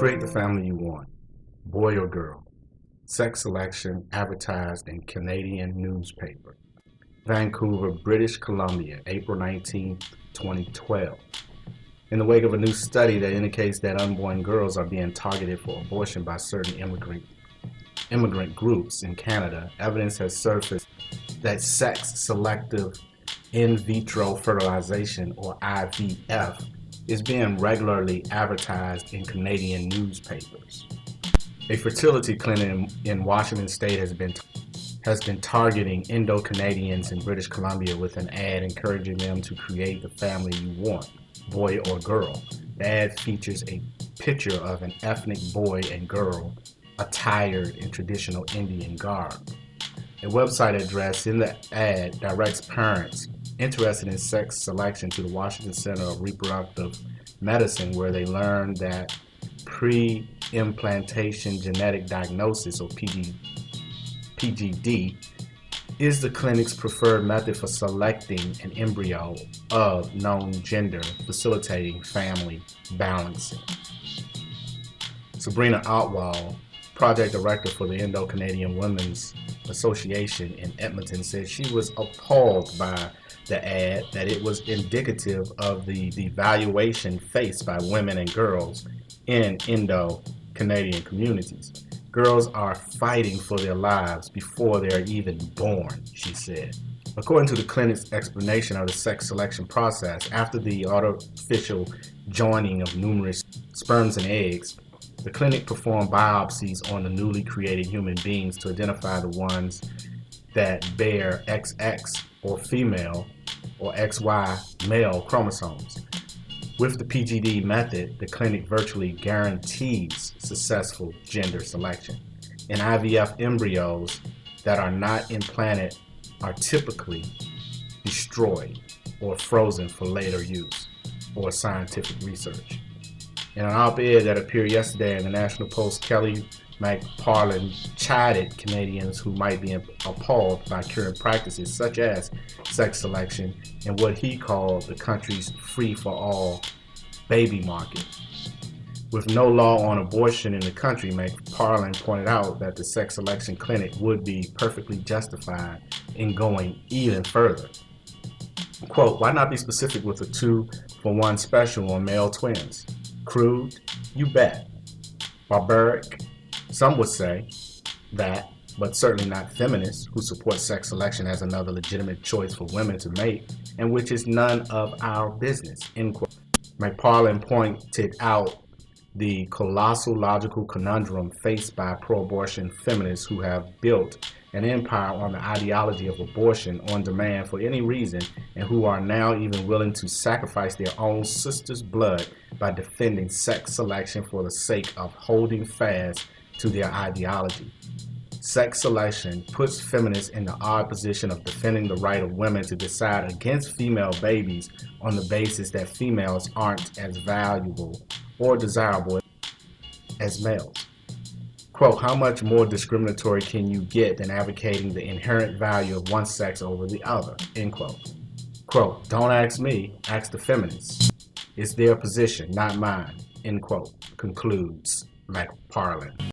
Create the family you want, boy or girl. Sex selection advertised in Canadian newspaper. Vancouver, British Columbia, April 19, 2012. In the wake of a new study that indicates that unborn girls are being targeted for abortion by certain immigrant groups in Canada, evidence has surfaced that sex-selective in vitro fertilization, or IVF, is being regularly advertised in Canadian newspapers. A fertility clinic in Washington State has been targeting Indo-Canadians in British Columbia with an ad encouraging them to create the family you want, boy or girl. The ad features a picture of an ethnic boy and girl attired in traditional Indian garb. A website address in the ad directs parents interested in sex selection to the Washington Center of Reproductive Medicine, where they learn that pre-implantation genetic diagnosis, or PGD, is the clinic's preferred method for selecting an embryo of known gender, facilitating family balancing. Sabrina Otwall, project director for the Indo-Canadian Women's Association in Edmonton, said she was appalled by the ad, that it was indicative of the devaluation faced by women and girls in Indo-Canadian communities. Girls are fighting for their lives before they're even born, she said. According to the clinic's explanation of the sex selection process, after the artificial joining of numerous sperms and eggs, the clinic performed biopsies on the newly created human beings to identify the ones that bear XX or female or XY male chromosomes. With the PGD method, the clinic virtually guarantees successful gender selection. In IVF, embryos that are not implanted are typically destroyed or frozen for later use or scientific research. In an op-ed that appeared yesterday in the National Post, Kelly McParland chided Canadians who might be appalled by current practices such as sex selection and what he called the country's free-for-all baby market. With no law on abortion in the country, McParland pointed out that the sex selection clinic would be perfectly justified in going even further. Quote, "Why not be specific with a 2-for-1 special on male twins? Crude? You bet. Barbaric? Some would say that, but certainly not feminists who support sex selection as another legitimate choice for women to make, and which is none of our business," end quote. McParland pointed out the colossal logical conundrum faced by pro-abortion feminists who have built an empire on the ideology of abortion on demand for any reason, and who are now even willing to sacrifice their own sisters' blood by defending sex selection for the sake of holding fast to their ideology. Sex selection puts feminists in the odd position of defending the right of women to decide against female babies on the basis that females aren't as valuable or desirable as males. Quote, "How much more discriminatory can you get than advocating the inherent value of one sex over the other?" End quote. Quote, "Don't ask me, ask the feminists. It's their position, not mine," end quote, concludes McParland.